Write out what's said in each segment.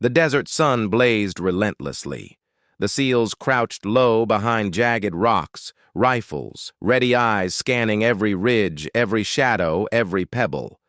The desert sun blazed relentlessly. The SEALs crouched low behind jagged rocks, rifles, ready eyes scanning every ridge, every shadow, every pebble.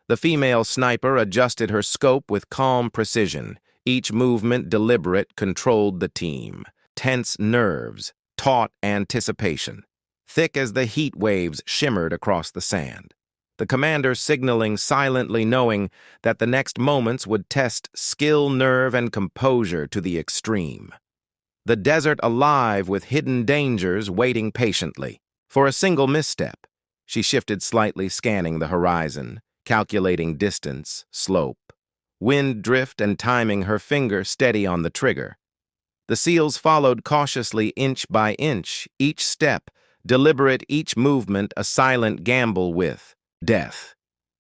The female sniper adjusted her scope with calm precision. Each movement deliberate controlled the team. Tense nerves, taut anticipation. Thick as the heat waves shimmered across the sand. The commander signaling silently, knowing that the next moments would test skill, nerve, and composure to the extreme. The desert alive with hidden dangers waiting patiently. For a single misstep, she shifted slightly, scanning the horizon, calculating distance, slope, wind drift, and timing, her finger steady on the trigger. The SEALs followed cautiously, inch by inch, each step, deliberate, each movement a silent gamble with death.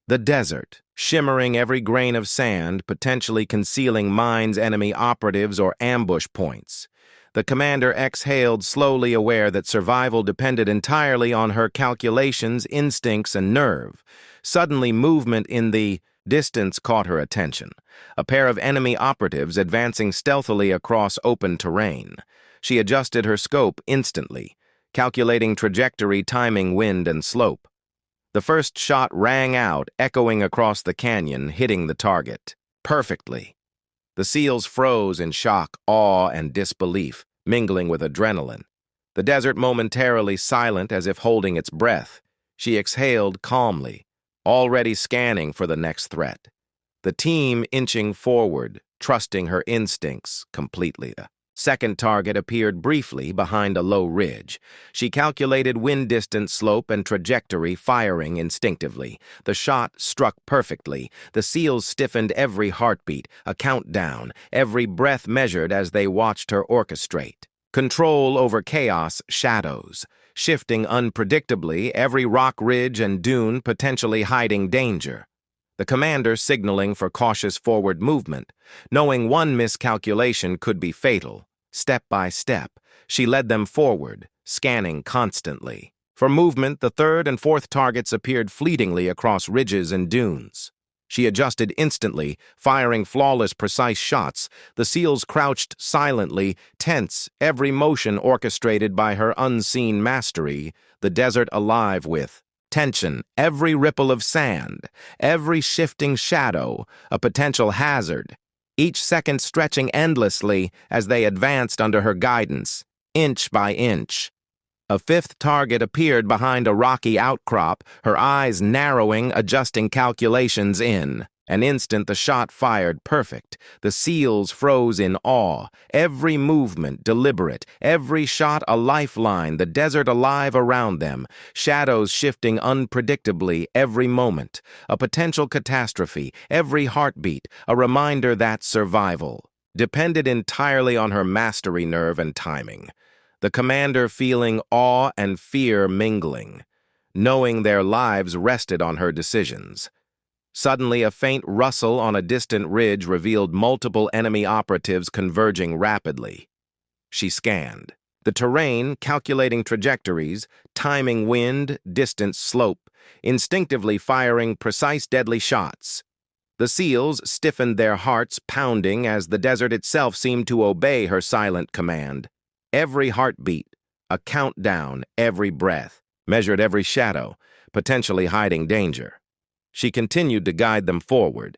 The desert, shimmering every grain of sand, potentially concealing mines, enemy operatives, or ambush points. The commander exhaled, slowly, aware that survival depended entirely on her calculations, instincts, and nerve. Suddenly, movement in the distance caught her attention. A pair of enemy operatives advancing stealthily across open terrain. She adjusted her scope instantly, calculating trajectory, timing, wind, and slope. The first shot rang out, echoing across the canyon, hitting the target perfectly. The SEALs froze in shock, awe, and disbelief, mingling with adrenaline. The desert momentarily silent, as if holding its breath. She exhaled calmly, already scanning for the next threat. The team inching forward, trusting her instincts completely. The second target appeared briefly behind a low ridge. She calculated wind distance, slope, and trajectory, firing instinctively. The shot struck perfectly. The SEALs stiffened, every heartbeat, a countdown, every breath measured as they watched her orchestrate. Control over chaos, shadows, shifting unpredictably, every rock ridge and dune potentially hiding danger. The commander signaling for cautious forward movement, knowing one miscalculation could be fatal. Step by step, she led them forward, scanning constantly. For movement, the third and fourth targets appeared fleetingly across ridges and dunes. She adjusted instantly, firing flawless, precise shots. The SEALs crouched silently, tense, every motion orchestrated by her unseen mastery, the desert alive with tension, every ripple of sand, every shifting shadow, a potential hazard, each second stretching endlessly as they advanced under her guidance, inch by inch. A fifth target appeared behind a rocky outcrop, her eyes narrowing, adjusting calculations in. An instant, the shot fired perfect. The SEALs froze in awe, every movement deliberate, every shot a lifeline, the desert alive around them, shadows shifting unpredictably every moment, a potential catastrophe, every heartbeat, a reminder that survival depended entirely on her mastery, nerve, and timing. The commander feeling awe and fear mingling, knowing their lives rested on her decisions. Suddenly, a faint rustle on a distant ridge revealed multiple enemy operatives converging rapidly. She scanned the terrain, calculating trajectories, timing wind, distance, slope, instinctively firing precise, deadly shots. The SEALs stiffened, their hearts pounding as the desert itself seemed to obey her silent command. Every heartbeat, a countdown, every breath, measured every shadow, potentially hiding danger. She continued to guide them forward,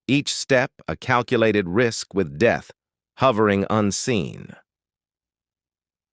each step a calculated risk with death, hovering unseen.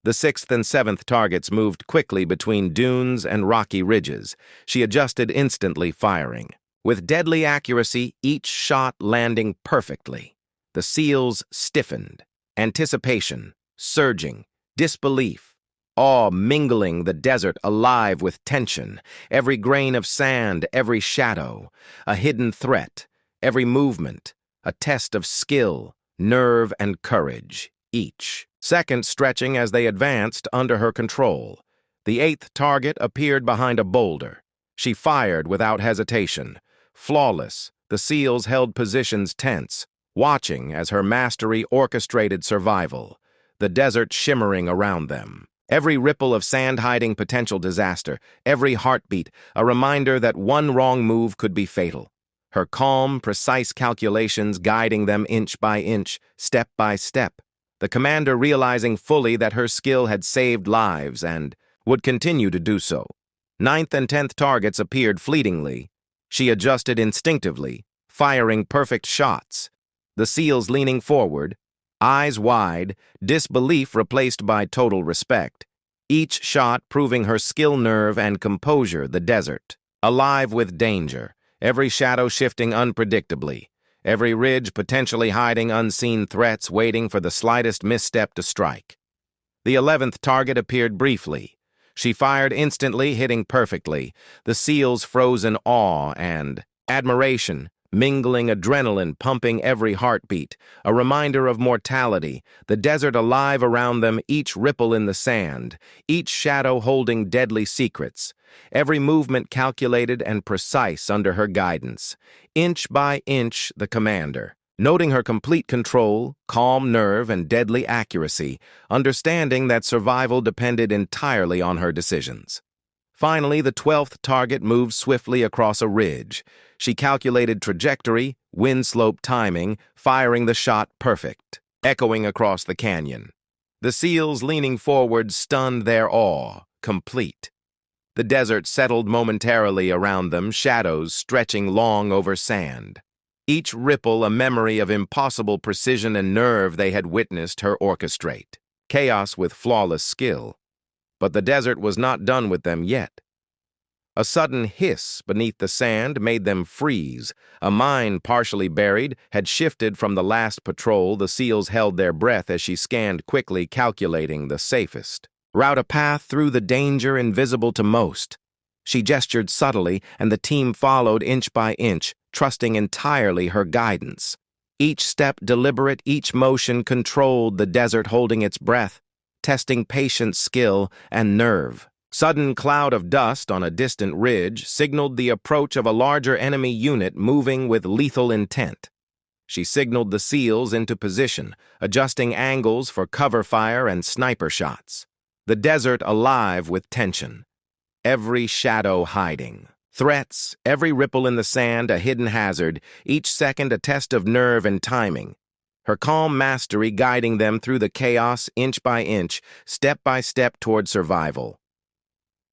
The sixth and seventh targets moved quickly between dunes and rocky ridges. She adjusted instantly, firing. With deadly accuracy, each shot landing perfectly. The SEALs stiffened, anticipation surging, disbelief, awe mingling, the desert alive with tension, every grain of sand, every shadow, a hidden threat, every movement, a test of skill, nerve, and courage, each second stretching as they advanced under her control. The eighth target appeared behind a boulder. She fired without hesitation. Flawless, the SEALs held positions tense, watching as her mastery orchestrated survival. The desert shimmering around them. Every ripple of sand hiding potential disaster, every heartbeat, a reminder that one wrong move could be fatal. her calm, precise calculations guiding them inch by inch, step by step. The commander realizing fully that her skill had saved lives and would continue to do so. 9th and 10th targets appeared fleetingly. She adjusted instinctively, firing perfect shots. The SEALs leaning forward, eyes wide, disbelief replaced by total respect. Each shot proving her skill, nerve, and composure. The desert, alive with danger, every shadow shifting unpredictably, every ridge potentially hiding unseen threats waiting for the slightest misstep to strike. The 11th target appeared briefly. She fired instantly, hitting perfectly. The SEALs froze in awe and admiration, mingling adrenaline, pumping every heartbeat, a reminder of mortality, the desert alive around them, each ripple in the sand, each shadow holding deadly secrets, every movement calculated and precise under her guidance. Inch by inch, the commander, noting her complete control, calm nerve, and deadly accuracy, understanding that survival depended entirely on her decisions. Finally, the 12th target moved swiftly across a ridge. She calculated trajectory, wind slope timing, firing the shot perfect, echoing across the canyon. The SEALs leaning forward stunned, their awe complete. The desert settled momentarily around them, shadows stretching long over sand. Each ripple a memory of impossible precision and nerve they had witnessed her orchestrate. Chaos with flawless skill. But the desert was not done with them yet. A sudden hiss beneath the sand made them freeze. A mine partially buried had shifted from the last patrol. The SEALs held their breath as she scanned quickly, calculating the safest route, a path through the danger invisible to most. She gestured subtly, and the team followed inch by inch, trusting entirely her guidance. Each step deliberate, each motion controlled, the desert holding its breath, testing patience, skill, and nerve. Sudden cloud of dust on a distant ridge signaled the approach of a larger enemy unit moving with lethal intent. She signaled the SEALs into position, adjusting angles for cover fire and sniper shots. The desert alive with tension, every shadow hiding. Threats, every ripple in the sand a hidden hazard, each second a test of nerve and timing. Her calm mastery guiding them through the chaos, inch by inch, step by step toward survival.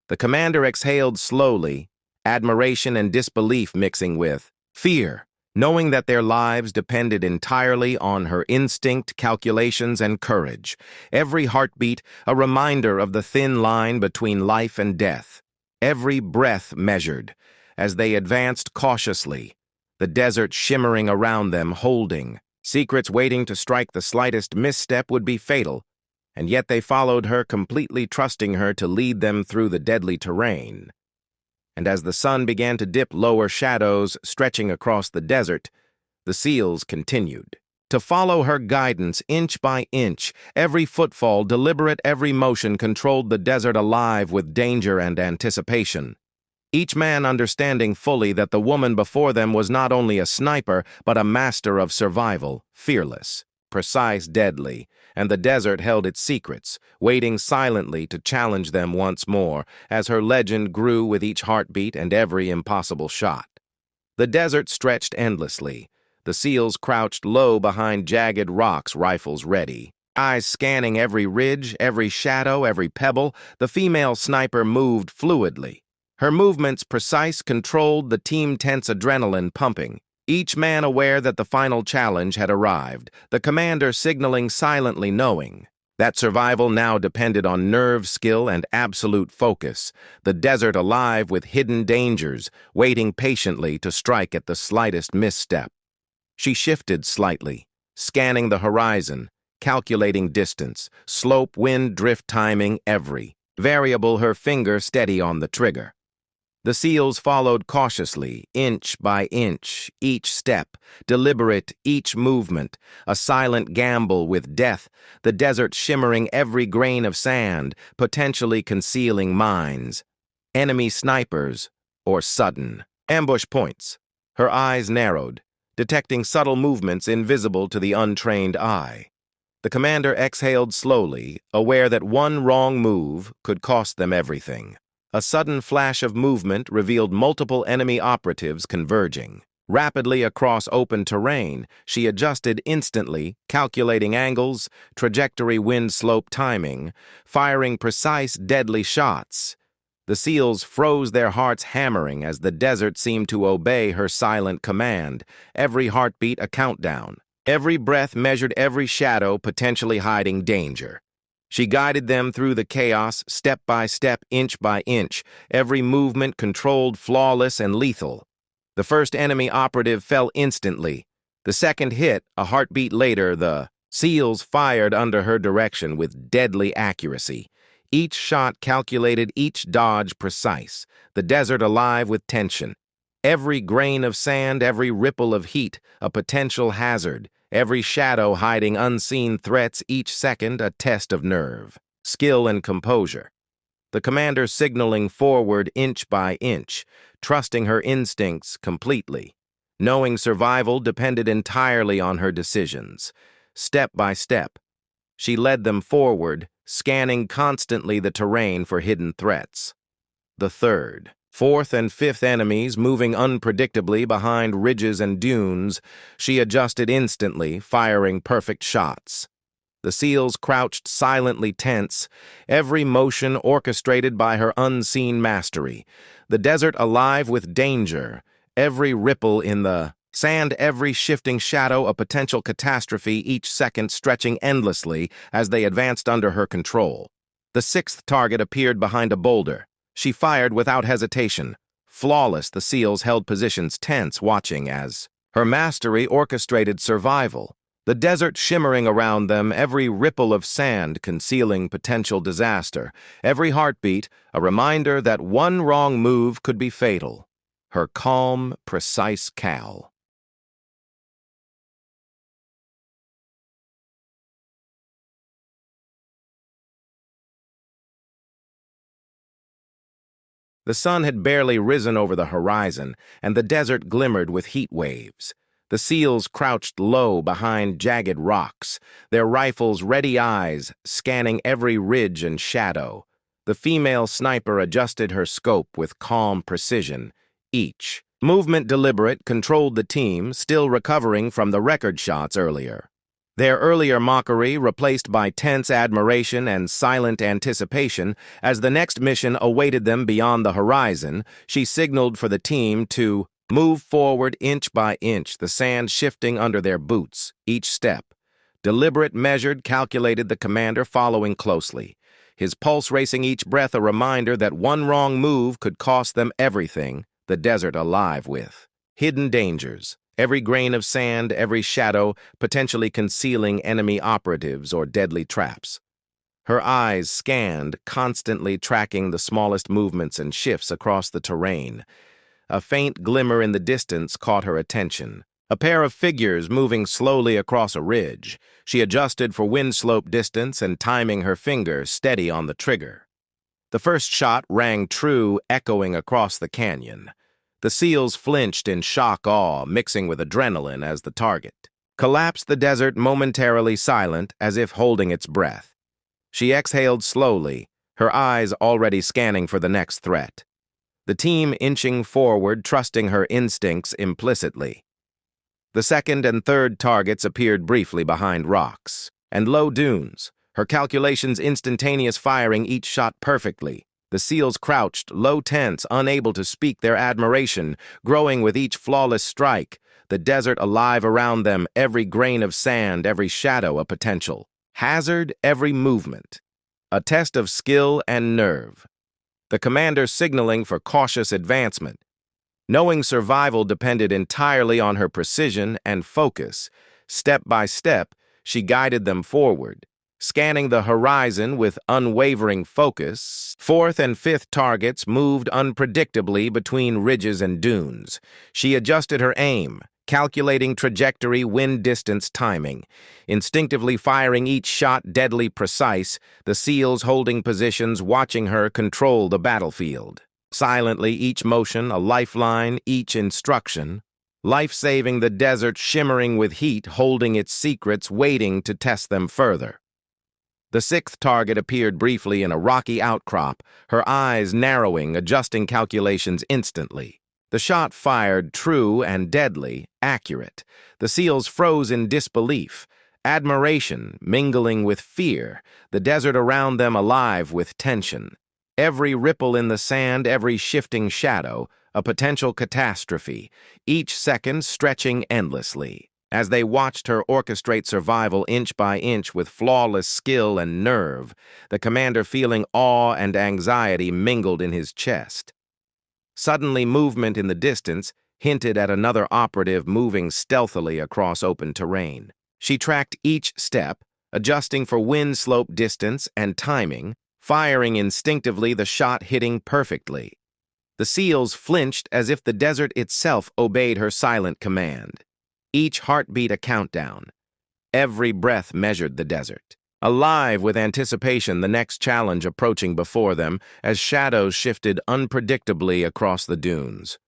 The commander exhaled slowly, admiration and disbelief mixing with fear, knowing that their lives depended entirely on her instinct, calculations, and courage. Every heartbeat a reminder of the thin line between life and death. Every breath measured, as they advanced cautiously, the desert shimmering around them, holding secrets waiting to strike. The slightest misstep would be fatal, and yet they followed her, completely trusting her to lead them through the deadly terrain. And as the sun began to dip, lower shadows stretching across the desert, the SEALs continued to follow her guidance inch by inch. Every footfall, deliberate, every motion controlled, the desert alive with danger and anticipation. Each man understanding fully that the woman before them was not only a sniper, but a master of survival, fearless, precise, deadly, and the desert held its secrets, waiting silently to challenge them once more as her legend grew with each heartbeat and every impossible shot. The desert stretched endlessly. The SEALs crouched low behind jagged rocks, rifles ready. Eyes scanning every ridge, every shadow, every pebble, the female sniper moved fluidly. Her movements precise, controlled, the team tense, adrenaline pumping. Each man aware that the final challenge had arrived, the commander signaling silently, knowing that survival now depended on nerve, skill, and absolute focus. The desert alive with hidden dangers, waiting patiently to strike at the slightest misstep. She shifted slightly, scanning the horizon, calculating distance, slope, wind, drift, timing, every variable, her finger steady on the trigger. The SEALs followed cautiously, inch by inch, each step, deliberate, each movement, a silent gamble with death, the desert shimmering every grain of sand, potentially concealing mines, enemy snipers, or sudden ambush points. Her eyes narrowed, detecting subtle movements invisible to the untrained eye. The commander exhaled slowly, aware that one wrong move could cost them everything. A sudden flash of movement revealed multiple enemy operatives converging. Rapidly across open terrain, she adjusted instantly, calculating angles, trajectory, wind slope timing, firing precise, deadly shots. The SEALs froze, their hearts hammering as the desert seemed to obey her silent command, every heartbeat a countdown. Every breath measured every shadow, potentially hiding danger. She guided them through the chaos, step by step, inch by inch, every movement controlled, flawless, and lethal. The first enemy operative fell instantly. The second hit, a heartbeat later, the SEALs fired under her direction with deadly accuracy. Each shot calculated, each dodge precise, the desert alive with tension. Every grain of sand, every ripple of heat, a potential hazard, every shadow hiding unseen threats, each second a test of nerve, skill, and composure. The commander signaling forward inch by inch, trusting her instincts completely, knowing survival depended entirely on her decisions. Step by step, she led them forward, scanning constantly the terrain for hidden threats. The third, fourth, and fifth enemies moving unpredictably behind ridges and dunes, she adjusted instantly, firing perfect shots. The SEALs crouched silently tense, every motion orchestrated by her unseen mastery. The desert alive with danger, every ripple in the sand, every shifting shadow a potential catastrophe, each second stretching endlessly as they advanced under her control. The sixth target appeared behind a boulder. She fired without hesitation. Flawless, the SEALs held positions tense, watching as her mastery orchestrated survival. The desert shimmering around them, every ripple of sand concealing potential disaster, every heartbeat a reminder that one wrong move could be fatal. Her calm, precise cal. The sun had barely risen over the horizon, and the desert glimmered with heat waves. The SEALs crouched low behind jagged rocks, their rifles' ready eyes scanning every ridge and shadow. The female sniper adjusted her scope with calm precision. Each movement deliberate, controlled the team, still recovering from the record shots earlier. Their earlier mockery replaced by tense admiration and silent anticipation as the next mission awaited them beyond the horizon. She signaled for the team to move forward inch by inch, the sand shifting under their boots, each step. Deliberate, measured, calculated, the commander following closely, his pulse racing, each breath a reminder that one wrong move could cost them everything, the desert alive with hidden dangers, every grain of sand, every shadow potentially concealing enemy operatives or deadly traps. Her eyes scanned, constantly tracking the smallest movements and shifts across the terrain. A faint glimmer in the distance caught her attention. A pair of figures moving slowly across a ridge. She adjusted for wind slope distance and timing her finger steady on the trigger. The first shot rang true, echoing across the canyon. The SEALs flinched in shock, awe, mixing with adrenaline as the target collapsed, the desert momentarily silent, as if holding its breath. She exhaled slowly, her eyes already scanning for the next threat. The team inching forward, trusting her instincts implicitly. The second and third targets appeared briefly behind rocks and low dunes, her calculations instantaneous, firing each shot perfectly. The SEALs crouched, low, tense, unable to speak their admiration, growing with each flawless strike, the desert alive around them, every grain of sand, every shadow a potential hazard, every movement a test of skill and nerve. The commander signaling for cautious advancement. Knowing survival depended entirely on her precision and focus, step by step, she guided them forward, scanning the horizon with unwavering focus. Fourth and fifth targets moved unpredictably between ridges and dunes. She adjusted her aim, calculating trajectory, wind distance, timing, instinctively firing each shot deadly precise, the SEALs holding positions, watching her control the battlefield. Silently, each motion a lifeline, each instruction, life-saving, the desert shimmering with heat, holding its secrets, waiting to test them further. The sixth target appeared briefly in a rocky outcrop, her eyes narrowing, adjusting calculations instantly. The shot fired true and deadly, accurate. The SEALs froze in disbelief, admiration mingling with fear, the desert around them alive with tension. Every ripple in the sand, every shifting shadow, a potential catastrophe, each second stretching endlessly. As they watched her orchestrate survival inch by inch with flawless skill and nerve, the commander feeling awe and anxiety mingled in his chest. Suddenly, movement in the distance hinted at another operative moving stealthily across open terrain. She tracked each step, adjusting for wind slope distance and timing, firing instinctively, the shot hitting perfectly. The SEALs flinched as if the desert itself obeyed her silent command. Each heartbeat a countdown. Every breath measured the desert. Alive with anticipation, the next challenge approaching before them as shadows shifted unpredictably across the dunes.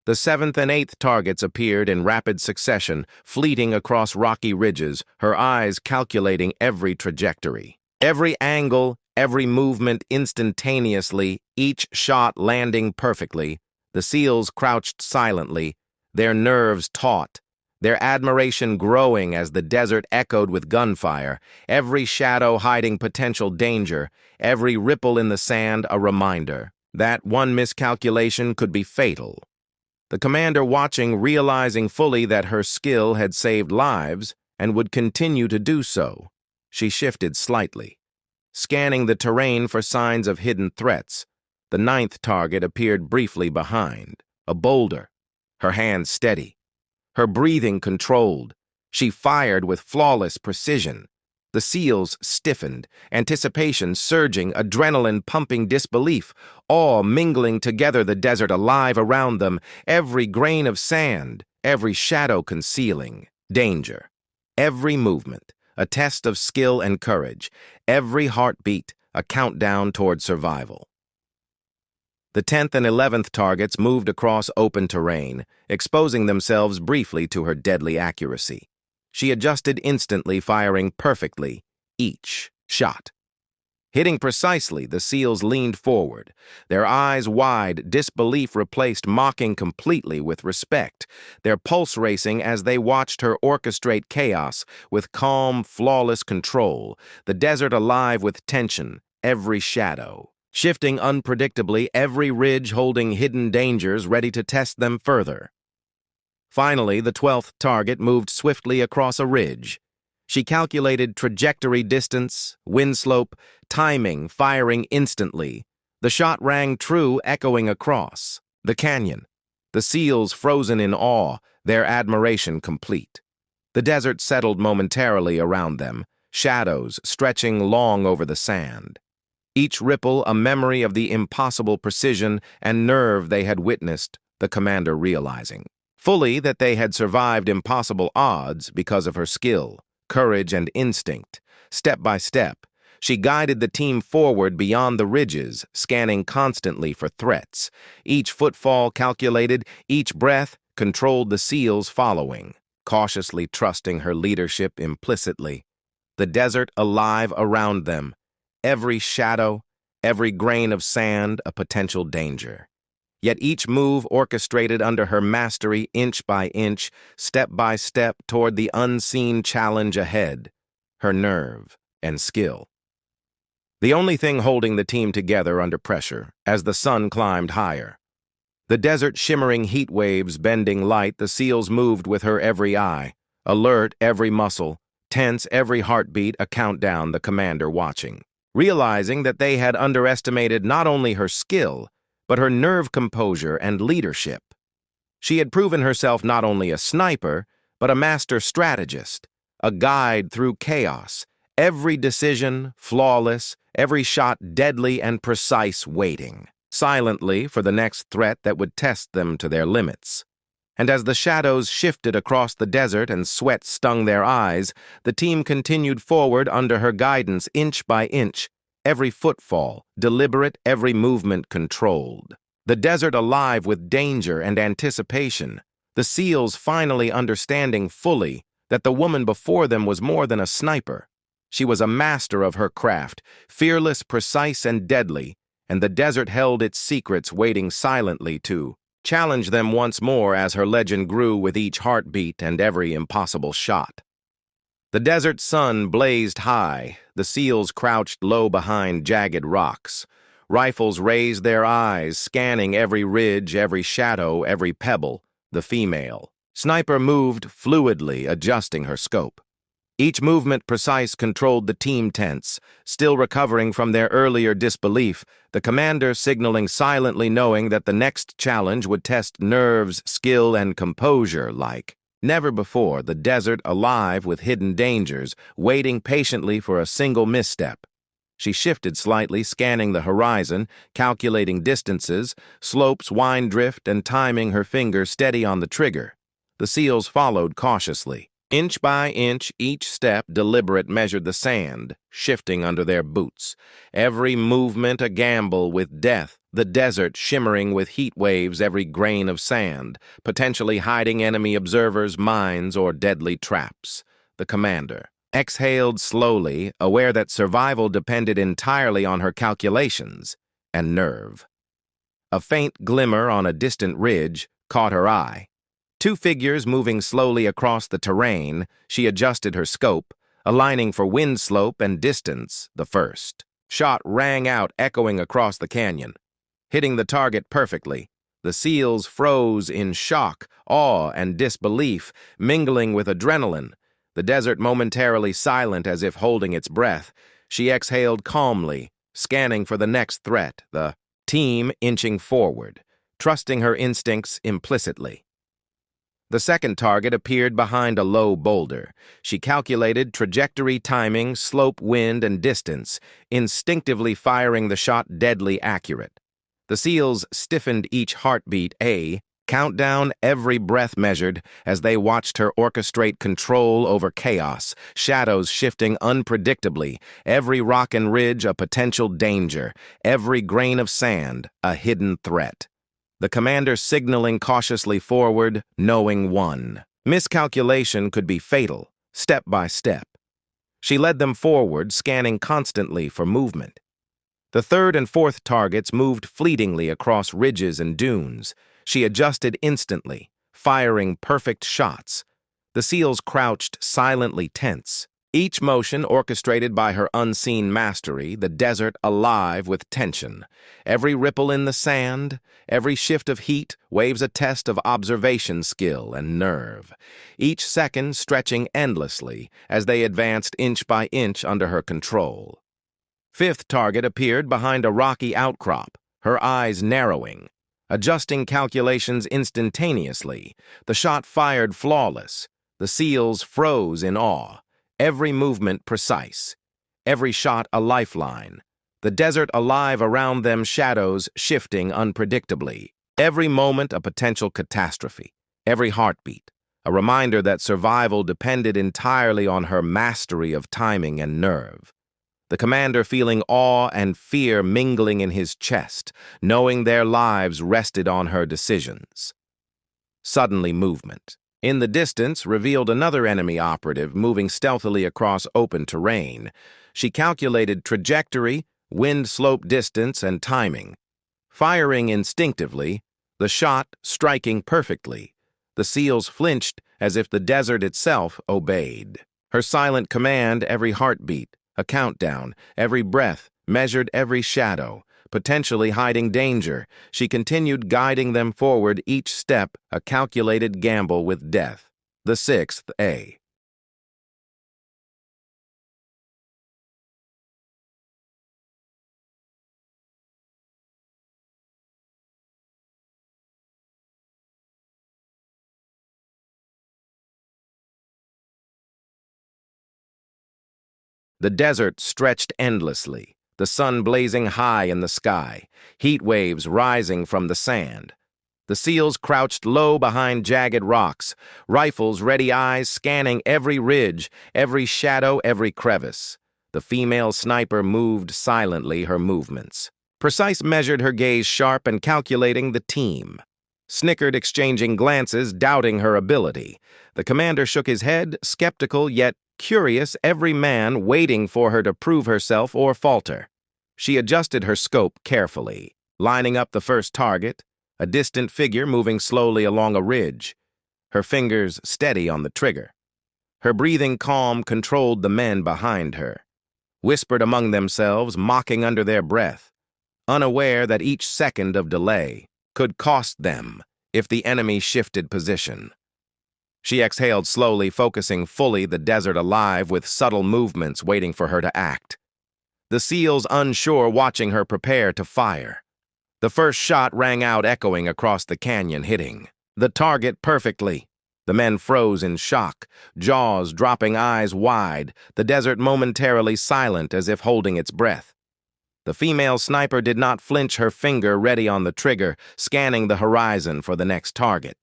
The 7th and 8th targets appeared in rapid succession, fleeting across rocky ridges, her eyes calculating every trajectory. Every angle, every movement instantaneously, each shot landing perfectly. The SEALs crouched silently, their nerves taut, their admiration growing as the desert echoed with gunfire, every shadow hiding potential danger, every ripple in the sand a reminder that one miscalculation could be fatal. The commander, watching, realizing fully that her skill had saved lives and would continue to do so. She shifted slightly, scanning the terrain for signs of hidden threats. The 9th target appeared briefly behind, a boulder, her hands steady, her breathing controlled. She fired with flawless precision. The SEALs stiffened, anticipation surging, adrenaline pumping, disbelief, awe mingling together, the desert alive around them, every grain of sand, every shadow concealing danger. Every movement, a test of skill and courage, every heartbeat, a countdown toward survival. The 10th and 11th targets moved across open terrain, exposing themselves briefly to her deadly accuracy. She adjusted instantly, firing perfectly each shot. Hitting precisely, the SEALs leaned forward, their eyes wide, disbelief replaced mocking completely with respect, their pulse racing as they watched her orchestrate chaos with calm, flawless control, the desert alive with tension, every shadow shifting unpredictably, every ridge holding hidden dangers ready to test them further. Finally, the 12th target moved swiftly across a ridge. She calculated trajectory, distance, wind slope, timing, firing instantly. The shot rang true, echoing across the canyon. The SEALs frozen in awe, their admiration complete. The desert settled momentarily around them, shadows stretching long over the sand. Each ripple a memory of the impossible precision and nerve they had witnessed, the commander realizing fully that they had survived impossible odds because of her skill, courage, and instinct. Step by step, she guided the team forward beyond the ridges, scanning constantly for threats. Each footfall calculated, each breath controlled, the SEALs following, cautiously trusting her leadership implicitly. The desert alive around them, every shadow, every grain of sand a potential danger. Yet each move orchestrated under her mastery, inch by inch, step by step toward the unseen challenge ahead, her nerve and skill. The only thing holding the team together under pressure as the sun climbed higher. The desert shimmering heat waves bending light, the SEALs moved with her every eye, alert every muscle, tense every heartbeat, a countdown, the commander watching. Realizing that they had underestimated not only her skill, but her nerve composure and leadership. She had proven herself not only a sniper, but a master strategist, a guide through chaos, every decision flawless, every shot deadly and precise, waiting silently for the next threat that would test them to their limits. And as the shadows shifted across the desert and sweat stung their eyes, the team continued forward under her guidance, inch by inch, every footfall deliberate, every movement controlled. The desert alive with danger and anticipation, the SEALs finally understanding fully that the woman before them was more than a sniper. She was a master of her craft, fearless, precise, and deadly, and the desert held its secrets, waiting silently to challenge them once more as her legend grew with each heartbeat and every impossible shot. The desert sun blazed high, the SEALs crouched low behind jagged rocks. Rifles raised their eyes, scanning every ridge, every shadow, every pebble. The female sniper moved fluidly, adjusting her scope. Each movement precise controlled the team tense, still recovering from their earlier disbelief, the commander signaling silently, knowing that the next challenge would test nerves, skill, and composure like never before. The desert alive with hidden dangers, waiting patiently for a single misstep. She shifted slightly, scanning the horizon, calculating distances, slopes, wind drift, and timing her finger steady on the trigger. The SEALs followed cautiously. Inch by inch, each step deliberate measured the sand, shifting under their boots. Every movement a gamble with death, the desert shimmering with heat waves, every grain of sand, potentially hiding enemy observers, mines, or deadly traps. The commander exhaled slowly, aware that survival depended entirely on her calculations and nerve. A faint glimmer on a distant ridge caught her eye. Two figures moving slowly across the terrain. She adjusted her scope, aligning for wind slope and distance. The first shot rang out, echoing across the canyon, hitting the target perfectly. The SEALs froze in shock, awe, and disbelief, mingling with adrenaline. The desert momentarily silent, as if holding its breath. She exhaled calmly, scanning for the next threat, the team inching forward, trusting her instincts implicitly. The second target appeared behind a low boulder. She calculated trajectory, timing, slope, wind, and distance, instinctively firing the shot deadly accurate. The SEALs stiffened each heartbeat, a countdown, every breath measured, as they watched her orchestrate control over chaos, shadows shifting unpredictably, every rock and ridge a potential danger, every grain of sand a hidden threat. The commander signaling cautiously forward, knowing one miscalculation could be fatal, step by step. She led them forward, scanning constantly for movement. The third and fourth targets moved fleetingly across ridges and dunes. She adjusted instantly, firing perfect shots. The SEALs crouched, silently tense, each motion orchestrated by her unseen mastery, the desert alive with tension. Every ripple in the sand, every shift of heat, waves a test of observation skill and nerve. Each second stretching endlessly as they advanced inch by inch under her control. Fifth target appeared behind a rocky outcrop, her eyes narrowing. Adjusting calculations instantaneously, the shot fired flawless. The SEALs froze in awe. Every movement precise, every shot a lifeline. The desert alive around them, shadows shifting unpredictably. Every moment a potential catastrophe, every heartbeat a reminder that survival depended entirely on her mastery of timing and nerve. The commander feeling awe and fear mingling in his chest, knowing their lives rested on her decisions. Suddenly movement in the distance revealed another enemy operative moving stealthily across open terrain. She calculated trajectory, wind slope distance, and timing. Firing instinctively, the shot striking perfectly. The SEALs flinched as if the desert itself obeyed. Her silent command, every heartbeat, a countdown, every breath, measured every shadow, potentially hiding danger. She continued guiding them forward, each step a calculated gamble with death. The sixth A. The desert stretched endlessly, the sun blazing high in the sky, heat waves rising from the sand. The SEALs crouched low behind jagged rocks, rifles ready, eyes scanning every ridge, every shadow, every crevice. The female sniper moved silently, her movements precise, measured, her gaze sharp and calculating. The team snickered, exchanging glances, doubting her ability. The commander shook his head, skeptical yet curious, every man waiting for her to prove herself or falter. She adjusted her scope carefully, lining up the first target. a distant figure moving slowly along a ridge, her fingers steady on the trigger. Her breathing calm controlled the men behind her, whispered among themselves, mocking under their breath, unaware that each second of delay could cost them if the enemy shifted position. She exhaled slowly, focusing fully, the desert alive with subtle movements waiting for her to act. The SEALs unsure, watching her prepare to fire. The first shot rang out, echoing across the canyon, hitting the target perfectly. The men froze in shock, jaws dropping, eyes wide, the desert momentarily silent as if holding its breath. The female sniper did not flinch, her finger ready on the trigger, scanning the horizon for the next target.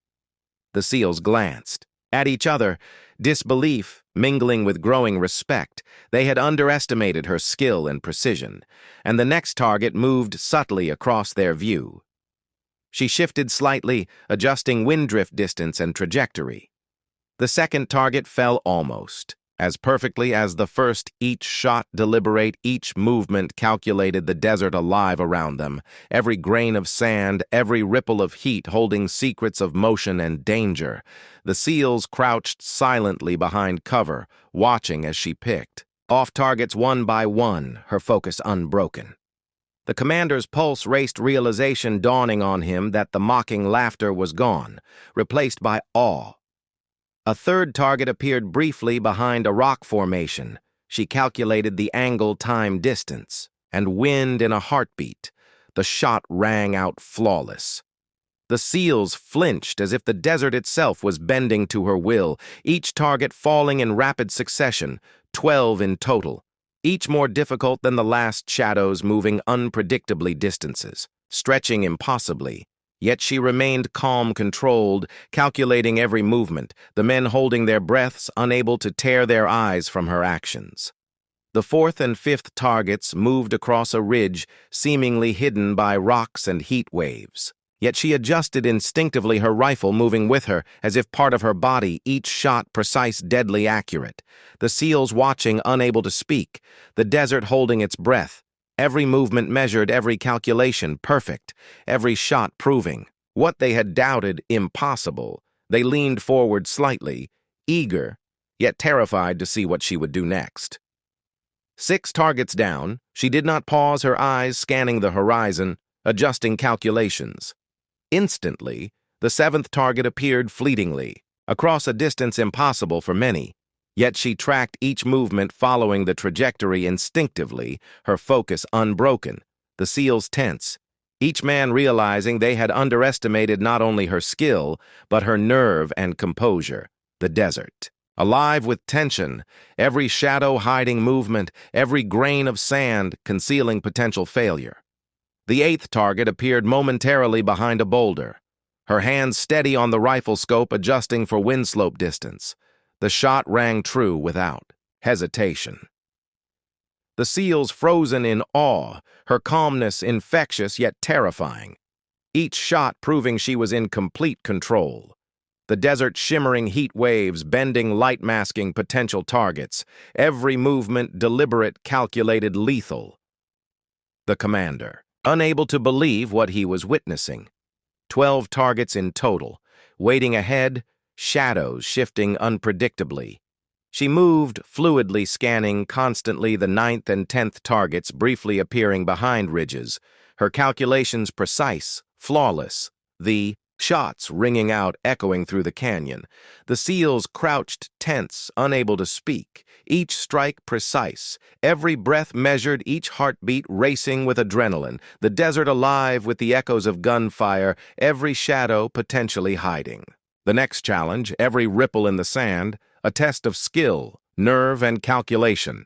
The SEALs glanced at each other, disbelief mingling with growing respect. They had underestimated her skill and precision, and the next target moved subtly across their view. She shifted slightly, adjusting wind drift distance and trajectory. The second target fell almost as perfectly as the first, each shot deliberate, each movement calculated, the desert alive around them, every grain of sand, every ripple of heat holding secrets of motion and danger. The SEALs crouched silently behind cover, watching as she picked off targets one by one, her focus unbroken. The commander's pulse raced, realization dawning on him that the mocking laughter was gone, replaced by awe. A third target appeared briefly behind a rock formation. She calculated the angle, time, distance, and wind in a heartbeat. The shot rang out flawless. The SEALs flinched as if the desert itself was bending to her will, each target falling in rapid succession, 12 in total, each more difficult than the last, shadows moving unpredictably, distances stretching impossibly. Yet she remained calm, controlled, calculating every movement, the men holding their breaths, unable to tear their eyes from her actions. The fourth and fifth targets moved across a ridge, seemingly hidden by rocks and heat waves. Yet she adjusted instinctively, her rifle moving with her, as if part of her body, each shot precise, deadly accurate. The SEALs watching, unable to speak, the desert holding its breath. Every movement measured, every calculation perfect, every shot proving what they had doubted impossible. They leaned forward slightly, eager, yet terrified to see what she would do next. 6 targets down, she did not pause, her eyes scanning the horizon, adjusting calculations. Instantly, the 7th target appeared fleetingly, across a distance impossible for many. Yet she tracked each movement, following the trajectory instinctively, her focus unbroken, the SEALs tense, each man realizing they had underestimated not only her skill, but her nerve and composure. The desert, alive with tension, every shadow hiding movement, every grain of sand concealing potential failure. The 8th target appeared momentarily behind a boulder, her hands steady on the rifle scope, adjusting for wind slope distance. The shot rang true without hesitation. The SEALs frozen in awe, her calmness infectious yet terrifying, each shot proving she was in complete control. The desert shimmering, heat waves bending, light masking potential targets, every movement deliberate, calculated, lethal. The commander, unable to believe what he was witnessing. 12 targets in total, waiting ahead, shadows shifting unpredictably. She moved fluidly, scanning constantly the 9th and 10th targets, briefly appearing behind ridges, her calculations precise, flawless, the shots ringing out, echoing through the canyon. The SEALs crouched tense, unable to speak, each strike precise, every breath measured, each heartbeat racing with adrenaline, the desert alive with the echoes of gunfire, every shadow potentially hiding. The next challenge, every ripple in the sand, a test of skill, nerve, and calculation.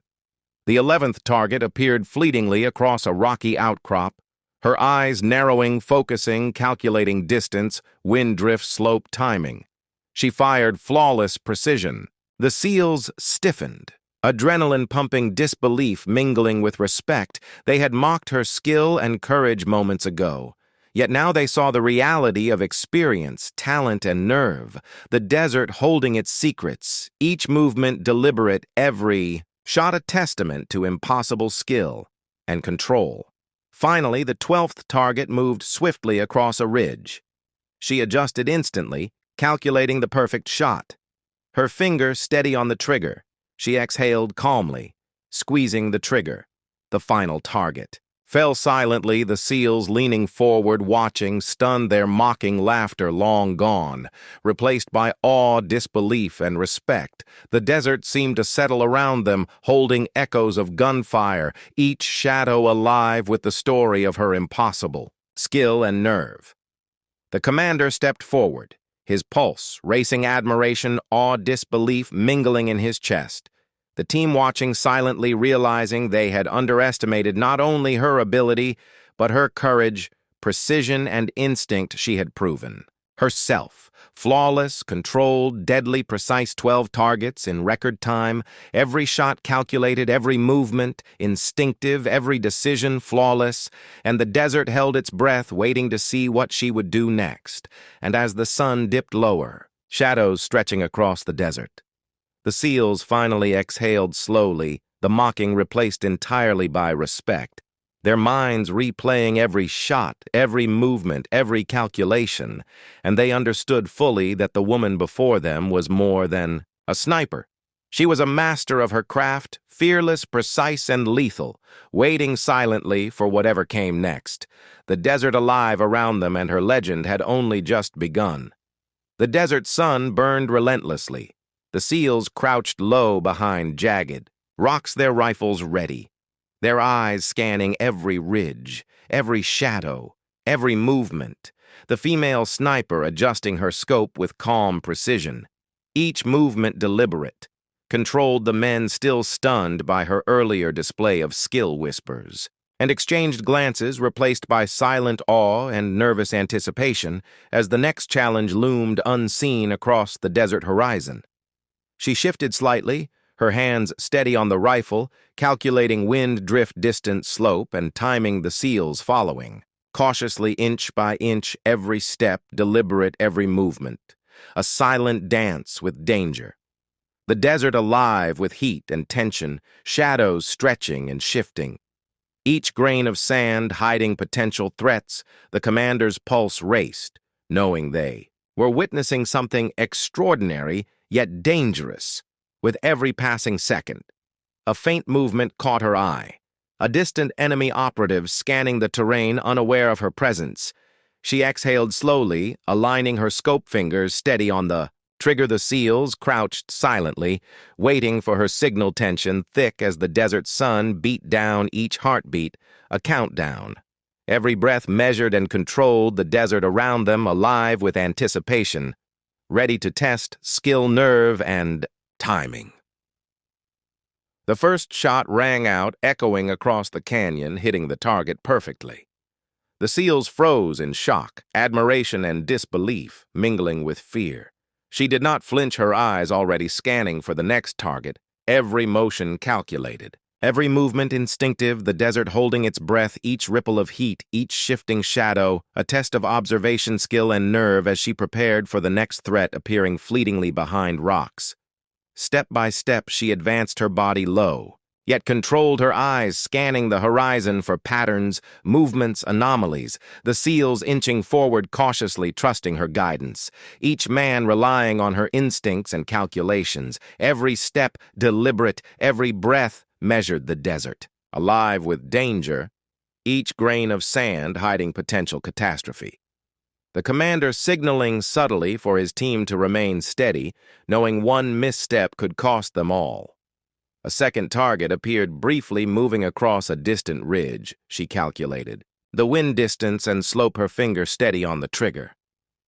The 11th target appeared fleetingly across a rocky outcrop, her eyes narrowing, focusing, calculating distance, wind drift, slope, timing. She fired flawless precision. The SEALs stiffened, adrenaline pumping, disbelief mingling with respect. They had mocked her skill and courage moments ago. Yet now they saw the reality of experience, talent, and nerve, the desert holding its secrets, each movement deliberate, every shot a testament to impossible skill and control. Finally, the 12th target moved swiftly across a ridge. She adjusted instantly, calculating the perfect shot. Her finger steady on the trigger, she exhaled calmly, squeezing the trigger. The final target fell silently, the SEALs leaning forward, watching, stunned, their mocking laughter long gone, replaced by awe, disbelief, and respect. The desert seemed to settle around them, holding echoes of gunfire, each shadow alive with the story of her impossible skill and nerve. The commander stepped forward, his pulse racing, admiration, awe, disbelief mingling in his chest. The team watching silently, realizing they had underestimated not only her ability, but her courage, precision, and instinct she had proven. Herself, flawless, controlled, deadly precise 12 targets in record time, every shot calculated, every movement instinctive, every decision flawless, and the desert held its breath, waiting to see what she would do next. And as the sun dipped lower, shadows stretching across the desert, the SEALs finally exhaled slowly, the mocking replaced entirely by respect, their minds replaying every shot, every movement, every calculation, and they understood fully that the woman before them was more than a sniper. She was a master of her craft, fearless, precise, and lethal, waiting silently for whatever came next. The desert alive around them, and her legend had only just begun. The desert sun burned relentlessly. The SEALs crouched low behind jagged rocks, their rifles ready, their eyes scanning every ridge, every shadow, every movement, the female sniper adjusting her scope with calm precision, each movement deliberate, controlled the men still stunned by her earlier display of skill whispers, and exchanged glances replaced by silent awe and nervous anticipation as the next challenge loomed unseen across the desert horizon. She shifted slightly, her hands steady on the rifle, calculating wind, drift, distance, slope, and timing the SEALs following. Cautiously, inch by inch, every step, deliberate every movement. A silent dance with danger. The desert alive with heat and tension, shadows stretching and shifting. Each grain of sand hiding potential threats, the commander's pulse raced, knowing they were witnessing something extraordinary yet dangerous. With every passing second, a faint movement caught her eye. A distant enemy operative scanning the terrain, unaware of her presence. She exhaled slowly, aligning her scope fingers steady on the trigger. The SEALs crouched silently, waiting for her signal, tension thick as the desert sun beat down each heartbeat, a countdown. Every breath measured and controlled, the desert around them alive with anticipation, ready to test skill, nerve, and timing. The first shot rang out, echoing across the canyon, hitting the target perfectly. The SEALs froze in shock, admiration and disbelief mingling with fear. She did not flinch, her eyes already scanning for the next target, every motion calculated, every movement instinctive, the desert holding its breath, each ripple of heat, each shifting shadow, a test of observation, skill, and nerve as she prepared for the next threat appearing fleetingly behind rocks. Step by step, she advanced, her body low, yet controlled her eyes, scanning the horizon for patterns, movements, anomalies, the SEALs inching forward cautiously, trusting her guidance, each man relying on her instincts and calculations, every step deliberate, every breath measured. The desert, alive with danger, each grain of sand hiding potential catastrophe. The commander signaling subtly for his team to remain steady, knowing one misstep could cost them all. A second target appeared briefly, moving across a distant ridge, she calculated, the wind distance and slope, her finger steady on the trigger.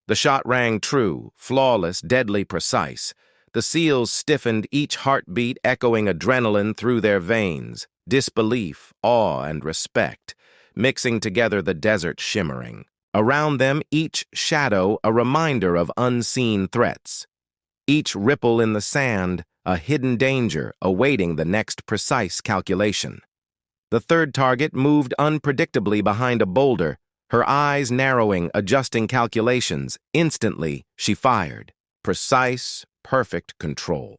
The shot rang true, flawless, deadly precise. The SEALs stiffened, each heartbeat echoing adrenaline through their veins, disbelief, awe, and respect, mixing together, the desert shimmering. Around them, each shadow a reminder of unseen threats. Each ripple in the sand, a hidden danger awaiting the next precise calculation. The third target moved unpredictably behind a boulder, her eyes narrowing, adjusting calculations. Instantly, she fired. Precise, perfect control.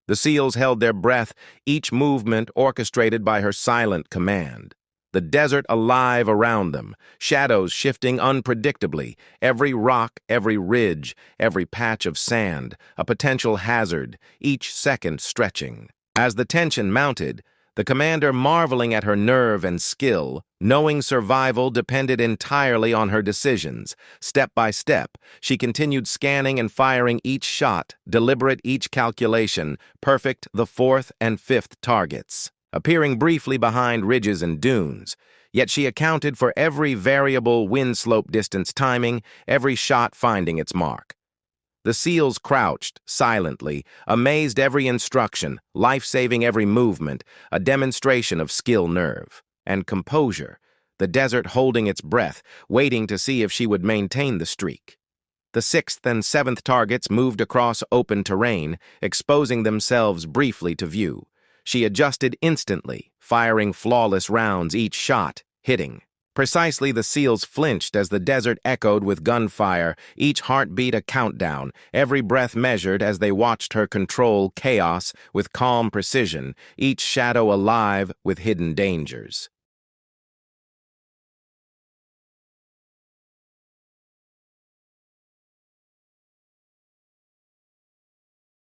The SEALs held their breath, each movement orchestrated by her silent command. the desert alive around them, shadows shifting unpredictably, every rock, every ridge, every patch of sand, a potential hazard, each second stretching. As the tension mounted, the commander marveling at her nerve and skill, knowing survival depended entirely on her decisions. Step by step, she continued scanning and firing each shot, deliberate each calculation, perfect the fourth and fifth targets, appearing briefly behind ridges and dunes. Yet she accounted for every variable wind slope distance timing, every shot finding its mark. The SEALs crouched, silently, amazed every instruction, life-saving every movement, a demonstration of skill, nerve, and composure, the desert holding its breath, waiting to see if she would maintain the streak. The sixth and seventh targets moved across open terrain, exposing themselves briefly to view. She adjusted instantly, firing flawless rounds, each shot hitting. Precisely, the SEALs flinched as the desert echoed with gunfire, each heartbeat a countdown, every breath measured as they watched her control chaos with calm precision, each shadow alive with hidden dangers.